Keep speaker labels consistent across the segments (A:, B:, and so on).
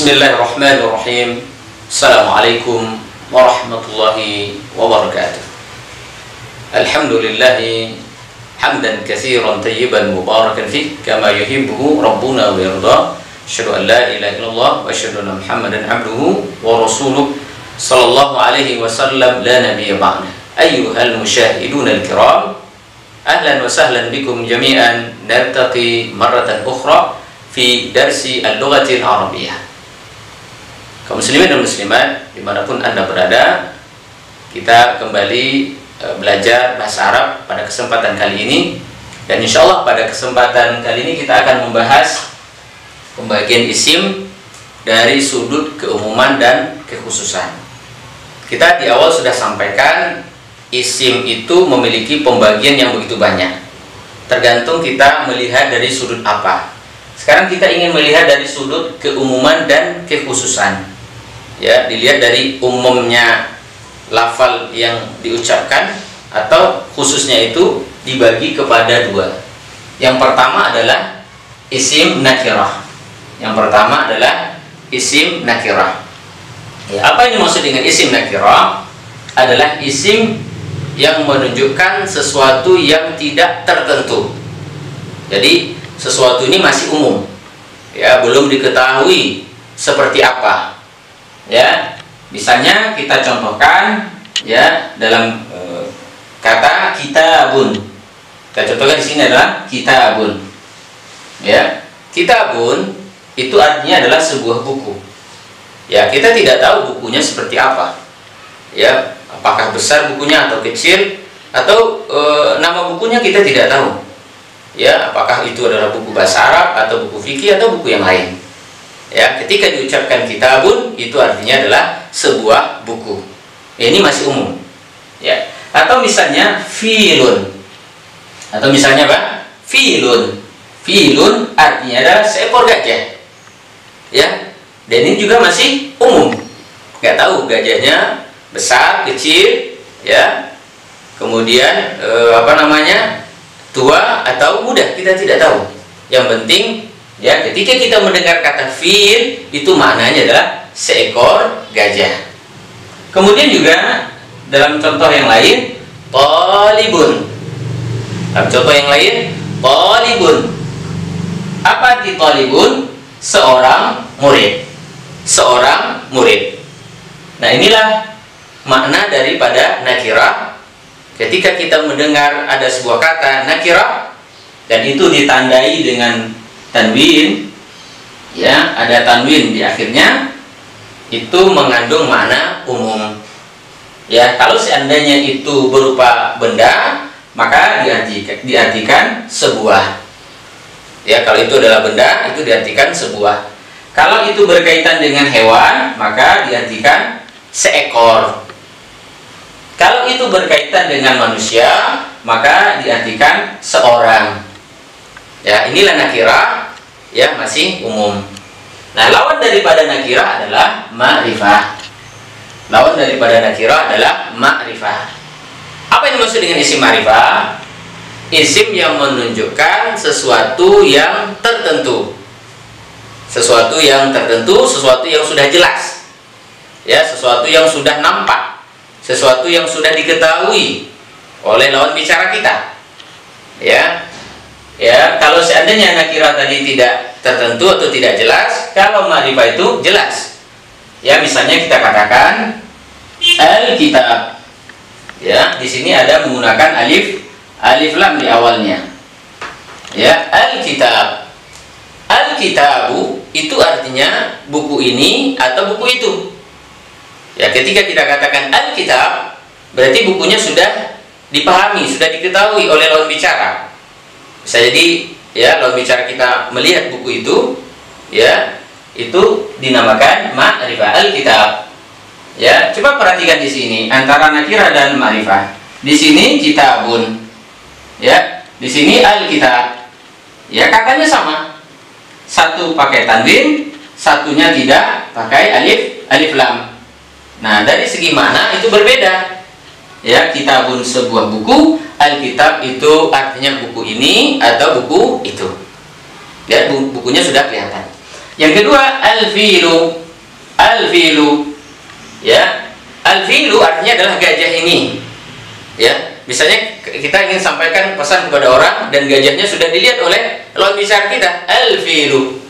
A: Bismillahirrahmanirrahim. Assalamualaikum warahmatullahi wabarakatuh. Alhamdulillahi hamdan katsiran tayyiban mubarakan fih kama yuhibbu rabbuna wa yarda. Asyhadu an la ilaha illallah wa asyhadu anna Muhammadan abduhu wa rasuluh sallallahu alaihi wasallam la nabiyya ba'da. Ayyuhal musyahidun al-kiram, ahlan wa sahlan bikum jami'an nartaqi marratan ukhra fi darsi al-lughatil arabiyyah. Kaum muslimin dan muslimat dimanapun Anda berada, kita kembali belajar bahasa Arab pada kesempatan kali ini. Dan insya Allah pada kesempatan kali ini kita akan membahas pembagian isim dari sudut keumuman dan kekhususan. Kita di awal sudah sampaikan isim itu memiliki pembagian yang begitu banyak, tergantung kita melihat dari sudut apa. Sekarang kita ingin melihat dari sudut keumuman dan kekhususan. Ya, dilihat dari umumnya lafal yang diucapkan atau khususnya itu dibagi kepada dua. Yang pertama adalah isim nakirah. Yang pertama adalah isim nakirah. Ya, apa yang dimaksud dengan isim nakirah? Adalah isim yang menunjukkan sesuatu yang tidak tertentu. Jadi sesuatu ini masih umum, ya, belum diketahui seperti apa. Ya, misalnya kita contohkan, ya, dalam kata kitabun. Kita contohkan di sini adalah kitabun. Ya, kitabun itu artinya adalah sebuah buku. Ya, kita tidak tahu bukunya seperti apa. Ya, apakah besar bukunya atau kecil, atau nama bukunya kita tidak tahu. Ya, apakah itu adalah buku bahasa Arab atau buku fikih atau buku yang lain. Ya, ketika diucapkan kitabun itu artinya adalah sebuah buku. Ya, ini masih umum. Ya, atau misalnya filun. Atau misalnya apa? Filun. Filun artinya adalah seekor gajah. Ya, dan ini juga masih umum. Nggak tahu gajahnya besar, kecil, ya. Kemudian tua atau muda, kita tidak tahu. Yang penting, ya, ketika kita mendengar kata fil itu maknanya adalah seekor gajah. Kemudian juga dalam contoh yang lain, talibun. Dalam contoh yang lain, talibun. Apa arti talibun? Seorang murid. Seorang murid. Nah, inilah makna daripada nakirah. Ketika kita mendengar ada sebuah kata nakirah dan itu ditandai dengan tanwin, ya, ada tanwin di akhirnya, itu mengandung makna umum. Ya, kalau seandainya itu berupa benda, maka diartikan sebuah. Ya, kalau itu adalah benda, itu diartikan sebuah. Kalau itu berkaitan dengan hewan, maka diartikan seekor. Kalau itu berkaitan dengan manusia, maka diartikan seorang. Ya, inilah nakirah, ya, masih umum. Nah, lawan daripada nakirah adalah ma'rifah. Lawan daripada nakirah adalah ma'rifah. Apa yang dimaksud dengan isim ma'rifah? Isim yang menunjukkan sesuatu yang tertentu. Sesuatu yang tertentu, sesuatu yang sudah jelas. Ya, sesuatu yang sudah nampak. Sesuatu yang sudah diketahui oleh lawan bicara kita. Ya. Ya, kalau seandainya nakirah tadi tidak tertentu atau tidak jelas, kalau ma'rifah itu jelas. Ya, misalnya kita katakan al-kitab. Ya, di sini ada menggunakan alif lam di awalnya. Ya, al-kitab. Al-kitabu itu artinya buku ini atau buku itu. Ya, ketika kita katakan al-kitab, berarti bukunya sudah dipahami, sudah diketahui oleh lawan bicara. Bisa jadi, ya, lawan bicara kita melihat buku itu, ya, itu dinamakan ma'rifah al-kitab. Ya, coba perhatikan di sini antara nakirah dan ma'rifah. Di sini kitabun, ya, di sini al-kitab. Ya, katanya sama. Satu pakai tanwin, satunya tidak pakai alif lam. Nah, dari segi makna itu berbeda. Ya, kitabun sebuah buku, alkitab itu artinya buku ini atau buku itu. Ya, bukunya sudah kelihatan. Yang kedua, al-filu. Al-filu. Ya. Al-filu artinya adalah gajah ini. Ya. Misalnya kita ingin sampaikan pesan kepada orang dan gajahnya sudah dilihat oleh lawan bicara kita. Al-filu.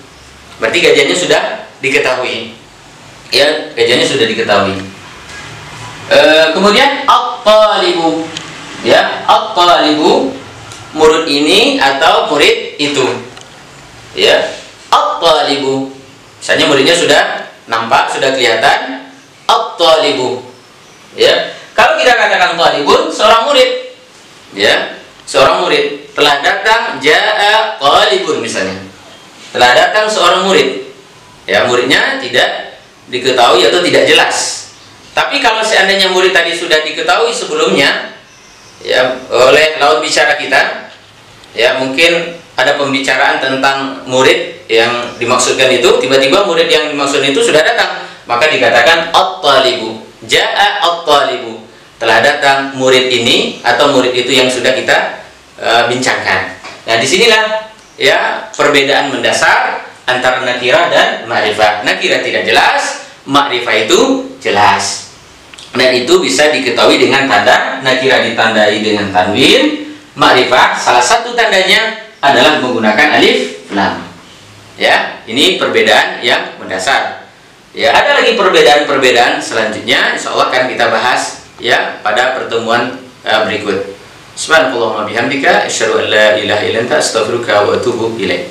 A: Berarti gajahnya sudah diketahui. Ya, gajahnya sudah diketahui. Kemudian at-talibu. Ya, at-talibu, murid ini atau murid itu. Ya, at-talibu. Misalnya muridnya sudah nampak, sudah kelihatan. At-talibu. Ya, kalau kita katakan talibun, seorang murid. Ya, seorang murid telah datang, jaa talibun misalnya. Telah datang seorang murid. Ya, muridnya tidak diketahui atau tidak jelas. Tapi kalau seandainya murid tadi sudah diketahui sebelumnya, ya, oleh lawan bicara kita, ya, mungkin ada pembicaraan tentang murid yang dimaksudkan itu, tiba-tiba murid yang dimaksudkan itu sudah datang, maka dikatakan at-talibu, jaa at-talibu, telah datang murid ini atau murid itu yang sudah kita bincangkan. Nah, disinilah ya perbedaan mendasar antara nakirah dan ma'rifah. Nakirah tidak jelas, ma'rifah itu jelas. Dan itu bisa diketahui dengan tanda. Nakirah ditandai dengan tanwin, ma'rifah salah satu tandanya adalah menggunakan alif lam. Ya, ini perbedaan yang mendasar. Ya, ada lagi perbedaan-perbedaan selanjutnya, insya Allah akan kita bahas ya pada pertemuan berikut. Subhanallahumma bihamdika asyhadu an la ilaha illa anta astaghfiruka wa atubu ilaik.